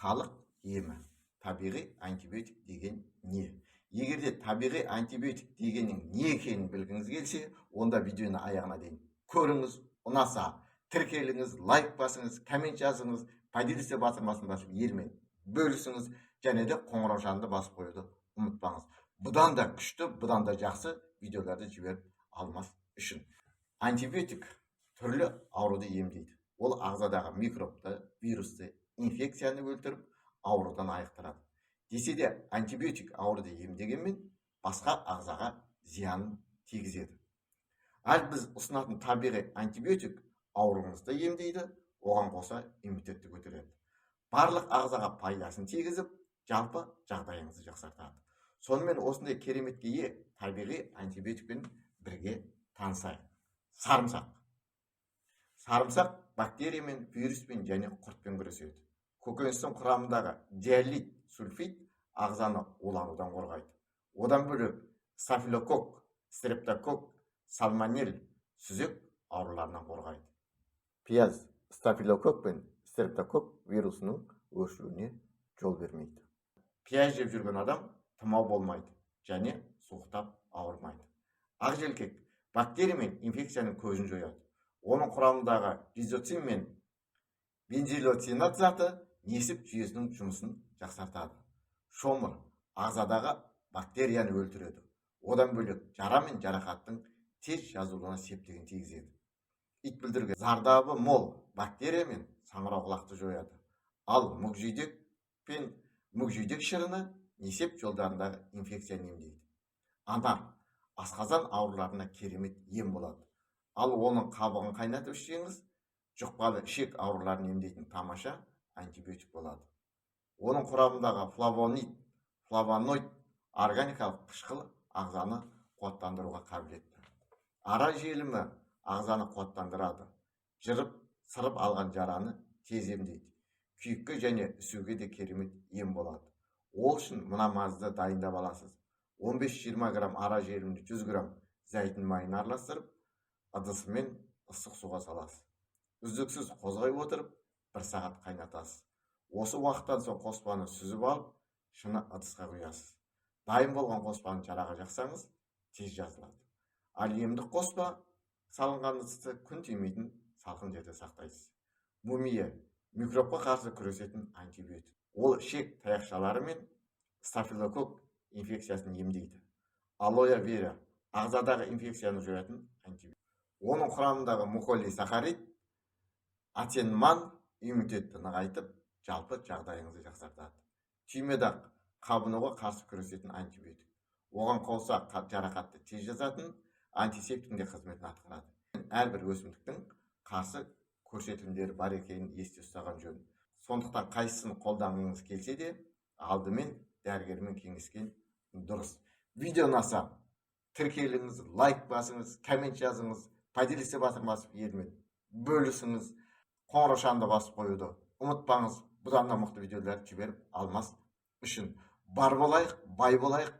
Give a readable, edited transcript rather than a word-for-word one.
халық емі, табиғи антибиотик деген не? Егерде табиғи антибиотик дегеннің не екенін білгіңіз келсе, онда видеоны аяғына дейін көріңіз, ұнаса тіркеліңіз, лайк басыңыз, коммент жазыңыз, поделиться батырмасын басып елмен бөлісіңіз, және де қоңыраушанды басып қоюды ұмытпаңыз. Бұдан да күшті, бұдан да жақсы видеоларды жіберіп алмас үшін. Антибиотик түрлі ауруды емдейді. Ол ағзадағы микробты, вирусты, инфекцияны өлтіріп, аурудан айықтырады. Десе де антибиотик ауруды емдегенмен басқа ағзаға зиянын тигізеді. Ал біз ұсынатын табиғи антибиотик ауруыңызды емдейді, оған қоса иммунитетті көтереді. Барлық ағзаға пайдасын тигізіп, жалпы жағдайыңызды жақсартады. Сонымен осындай кереметке ие табиғи антибиотикпен бірге танысайық. Сарымсақ. Сарымсақ бактериямен, вируспен және құртпен күреседі. Көкөністің құрамындағы диалит, сульфид ағзаны уланудан қорғайды. Одан бөлек стафилококк, стрептококк, сальмонелл, сүзек ауруларынан қорғайды. Пияз стафилококк пен стрептококк вирусының өршуіне жол бермейді. Пияз жеп жүрген адам тұмау болмайды және суықтап ауырмайды. Ақжелкек бактерия мен инфекцияның көзін жояды. Оның құрамындағы ризоцин мен бензилоцинат заты несіп жүйесінің жұмысын жақсартады. Шомыр ағзадағы бактерияны өлтіреді. Одан бөлек жара мен жарақаттың тез жазылуына септігін тигізеді. Итбүлдіргі зардабы мол бактерия мен саңырауқұлақты жояды. Ал мүкжүйдек пен мүкжүйдек шырыны несеп жолдарындағы инфекцияны емдейді. Анар асқазан ауруларына керемет ем болады. Ал оның қабығын қайнатып ішсеңіз, жұқпалы ішек ауруларын емдейтін тамаша антибиотик болады. Оның құрамындағы флавоноид органикалық қышқыл ағзаны қуаттандыруға қабілетті. Ара желімі ағзаны қуаттандырады. Жырып, сырып алған жараны тез емдейді. Күйікке және үсуге де керемет ем болады. Ол үшін мына мазды дайындап аласыз. 15-20 грамм ара желімді 100 грамм зәйтін майын араластырып, ыдысымен ыстық суға саласыз. Үздіксіз қозғай отырып, 1 сағат қайнатасыз. Осы уақыттан соң қоспаны сүзіп алып, шыны ыдысқа құясыз. Дайын болған қоспаны жараға жақсаңыз, тез жазылады. Ал емдік қоспа салынған ыдысты күн тимейтін салқын жерде сақтайсыз. Мумия микробқа қарсы күресетін антибиотик. Ол ішек таяқшалары мен стафилококк инфекциясын емдейді. Алоэ вера ағзадағы инфекцияны жоятын антибиотик. Оның құрамындағы муколисахарид ацетамин иммунитетті нығайтып, жалпы жағдайыңызды жақсартады. Түймедақ қабынуға қарсы күресетін антибиотик. Оған қоса жарақатты тез жазатын антисептикте қызметін атқарады. Әрбір өсімдіктің қарсы көрсетілімдері бар екенін есте ұстаған жөн. Сондықтан қайсысын қолданғыңыз келсе де, алдымен дәрігермен кеңескен дұрыс. Видео ұнаса тіркеліңіз, лайк басыңыз, коммент жазыңыз, поделиться батырмасын елмен бөлісіңіз, қоңыраушанды басып қоюды ұмытпаңыз. Бұдан да мықты видеолар жіберіп алмас үшін бар болайық, бай болайық.